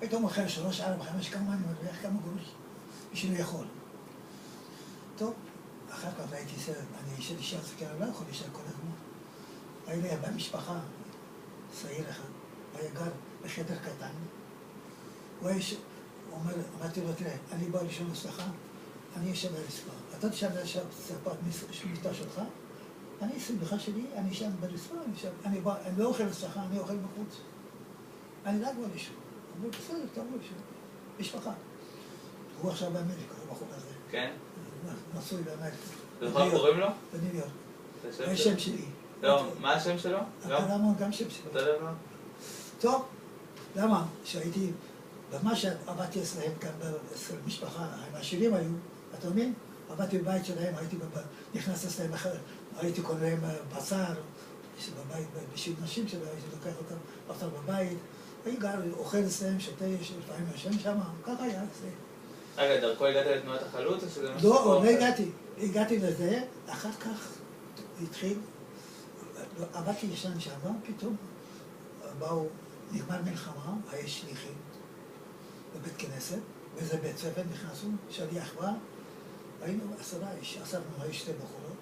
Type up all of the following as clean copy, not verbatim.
פתאום אחרי 3, 4, 5, כמה אני מרוויח, כמה גרוש, בשביל לאכול. טוב, אחר כך ראיתי סרט, אני של אישה סוכר, לא יכול להישאר כל הזמן. היה לי במשפחה, צעיר אחד, היה גר בחדר קטן. הוא היה אמרתי לו, תראה, אני בא לישון אצלך, אני אשב ברצפה. אתה תשב ברצפה מיטה שלך, אני שמחה שלי, אני אשב ברצפה, אני לא אוכל אצלך, אני אוכל בחוץ. אני רק בא לישון. אמרו, בסדר, תבוא לישון. משפחה. הוא עכשיו באמריקה, הוא בחור הזה. כן? נשוי באמריקה. ואיך קוראים לו? בניו יורק. זה השם שלי. לא, מה השם שלו? למה גם שם שלי. אתה יודע מה? טוב, למה? כשהייתי, במה שעבדתי אצלהם כאן, אצל משפחה, הם עשירים היו, אתה מבין? עבדתי בבית שלהם, הייתי נכנס אצלהם אחר, הייתי קורא להם בשר, בבית, בשביל נשים שלהם, הייתי לוקח אותם בשר בבית, הייתי גר, אוכל אצלהם, שותה, לפעמים ישן שם, ככה היה אצלם. רגע, דרכו הגעת לתנועת החלוץ או שזה משהו? לא, עוד לא הגעתי. הגעתי לזה, אחר כך התחיל, עבדתי ישן שם, פתאום באו, נגמר מלחמה, היה שליחים בבית כנסת, באיזה בית ספר נכנסו, שליח בא, היינו 10 איש, היו 2 בחורות,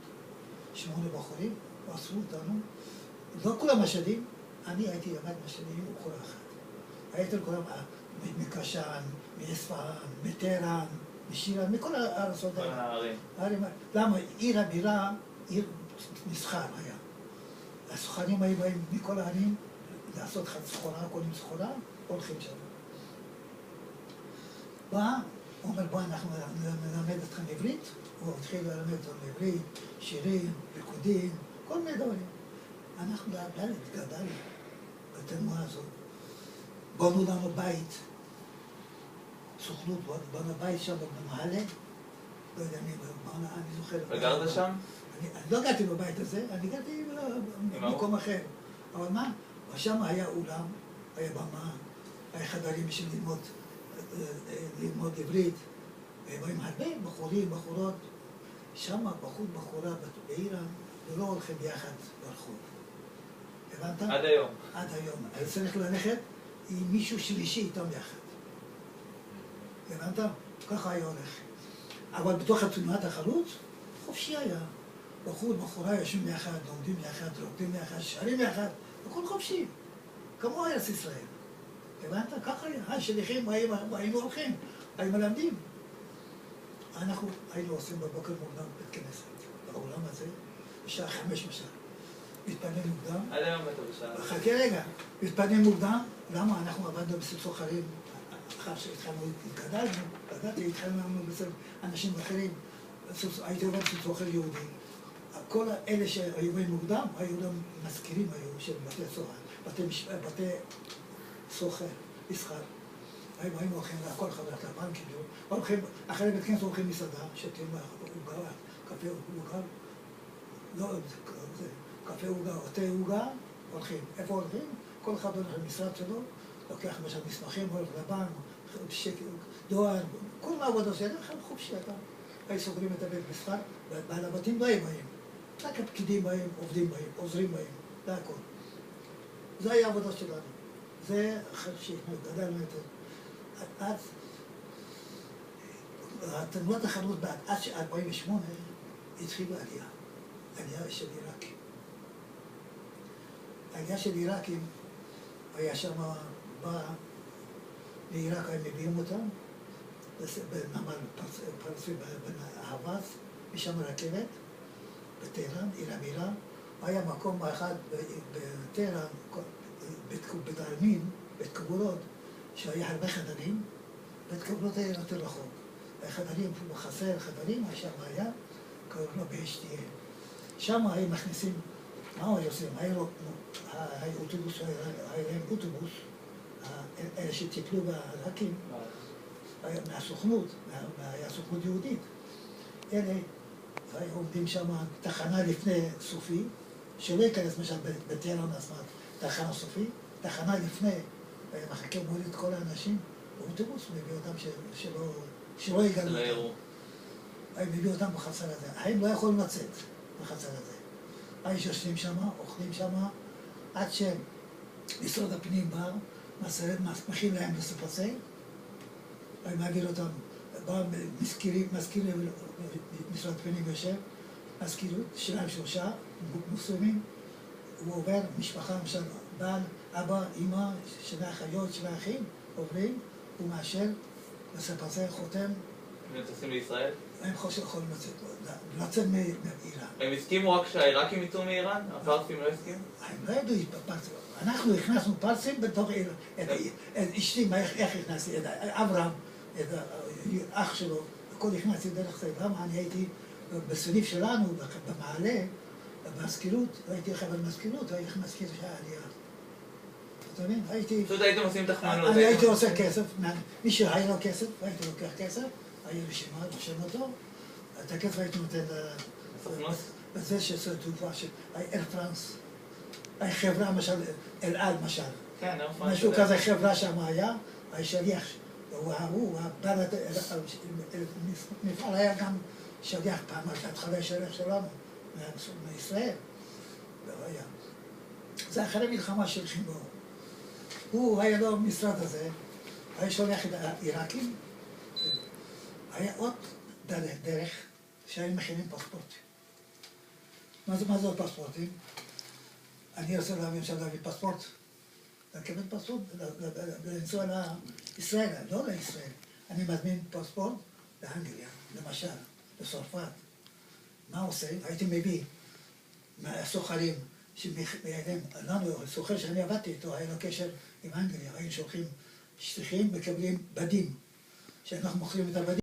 8 בחורים, אספו אותנו, לא כולם משדים, אני הייתי למד משדים עם בחורה אחת. הייתי לכולם מקשן, מאספהאן, מטהרן, משירה, מכל הארצות האלה. למה? עיר הבירה, עיר מסחר היה. הסוחרים היו באים מכל הערים לעשות סחורה, קונים סחורה, הולכים שם. בא, הוא אומר, בוא אנחנו נלמד אתכם עברית, הוא התחיל ללמד אותם עברית, שירים, ריקודים, כל מיני דברים. אנחנו גדלנו בתנועה הזאת. בנו לנו בית, סוכנות, בנו בית שם במעלה, לא יודע מי, אני זוכר. וגרת שם? אני לא גרתי בבית הזה, אני גרתי במקום אחר. אבל מה? שם היה אולם, היה במה, היה חדרים בשביל ללמוד עברית. והיו הרבה בחורים, בחורות. שם בחור, בחורה באיראן, ולא הולכים ביחד ברחוב. הבנת? עד היום. עד היום. אני צריך ללכת עם מישהו שלישי איתם יחד. הבנת? ככה היה הולך. אבל בתוך תנועת החלוץ, חופשי היה. בחור, בחורה יושבים יחד, לומדים יחד, רוקדים יחד, שרים יחד, הכל חופשי. כמו ארץ ישראל. הבנת? ככה היה. השליחים היינו הולכים, היינו מלמדים. אנחנו היינו עושים בבוקר מוקדם בית כנסת, באולם הזה, בשעה 5 בשעה. מתפנה מוקדם. עד היום אתה בשעה. חכה רגע, מתפנה מוקדם, למה? אנחנו עבדנו בסכסוכים, אחר שהתחלנו, התגדלתי, התחלנו אצל אנשים אחרים, הייתי עובד בסכסוכים יהודים. כל אלה שהיו בהם מוקדם, היו גם מזכירים היו של בתי סוהר, בתי סוחר, מסחר. היינו הולכים לכל חדרת לבנקים, הולכים, אחרי בית כנסת הולכים מסעדה, שתים עוגה, קפה עוגה, לא, זה קפה עוגה או תה עוגה, הולכים. איפה הולכים? כל אחד הולך למשרד שלו, לוקח משל מסמכים, הולך לבנק, דואר, כל העבודה שלו, חופשי אתה. היו סוגרים את הבית מסחר, ועל הבתים לא היו באים. רק הפקידים באים, עובדים באים, עוזרים באים, זה הכל. זה היה העבודה שלנו. זה אחרי שגדלנו את זה. אז תנועת החלוץ עד 2008 התחילה עלייה של עיראקים. העלייה של עיראקים היה שם, בא לעיראק, הם מביאים אותם, בנמל פרסי באהבס, משם רכבת, בטהרן, עיר הבירה. היה מקום אחד בטהרן, בית העלמין, בית קברות, שהיה הרבה חדרים, בית קברות היה יותר רחוק. חדרים, חסר חדרים, שם היה, קראו לו בהשתייה. שם היו מכניסים, מה היו עושים? היה אוטובוס, היה להם אוטובוס, אלה שטיפלו בעיראקים, מהסוכנות, היה סוכנות יהודית. אלה היו עומדים שם תחנה לפני סופי, שלא ייכנס משם בטהרן עצמה, תחנה סופי, תחנה לפני, מחכה מוליד את כל האנשים, באוטובוס מביא אותם שלא יגלו אותם. הם מביא אותם בחצר הזה. הם לא יכולים לצאת בחצר הזה. היו יושבים שם, אוכלים שם, עד שמשרד הפנים בא, מכין להם לספסי, אני מעביר אותם, בא מזכיר משרד פנים יושב, מזכירות, 2-3 מוסלמים, הוא עובר, משפחה, למשל, בעל, אבא, אמא, 2 אחיות, 2 אחים, עוברים, הוא מאשר, לספסי חותם. הם טסים לישראל? הם יכולים לצאת מאיראן. הם הסכימו רק שהעיראקים יצאו מאיראן? הפרסים לא הסכימו? הם לא ידעו, אנחנו הכנסנו פרסים בתוך איראן. את אשתי, איך הכנסתי? את אברהם, את אח שלו, הכל הכנסתי דרך זה. למה אני הייתי בסניף שלנו, במעלה, במזכירות, הייתי חבר מזכירות, הייתי מזכיר של העלייה. אתה מבין? פשוט הייתם עושים תחמנות. אני הייתי עושה כסף, מי שהיה לו כסף, הייתי לוקח כסף, היה רשימה, רושם אותו, את הכסף הייתי נותן לסוכנות? לזה שעושה תעופה של אייר פרנס, חברה, למשל, אל על, משל. כן, אייר פרנס. משהו כזה חברה שם היה שליח, הוא בעל המפעל היה גם שליח פעם, התחלה שליח שלנו, מישראל. זה אחרי מלחמה של חיבור. הוא היה לו משרד הזה, היה שולח את העיראקים, היה עוד דרך שהיו מכינים פספורטים. מה זה עוד פספורטים? אני רוצה להביא פספורט, לקבל פספורט, לנסוע לישראל, לא לישראל. אני מזמין פספורט לאנגליה, למשל, לצרפת. מה עושה? הייתי מביא מהסוחרים לנו, סוחר שאני עבדתי איתו, היה לו קשר עם אנגליה, היינו שולחים שליחים, מקבלים בדים, שאנחנו מוכרים את הבדים.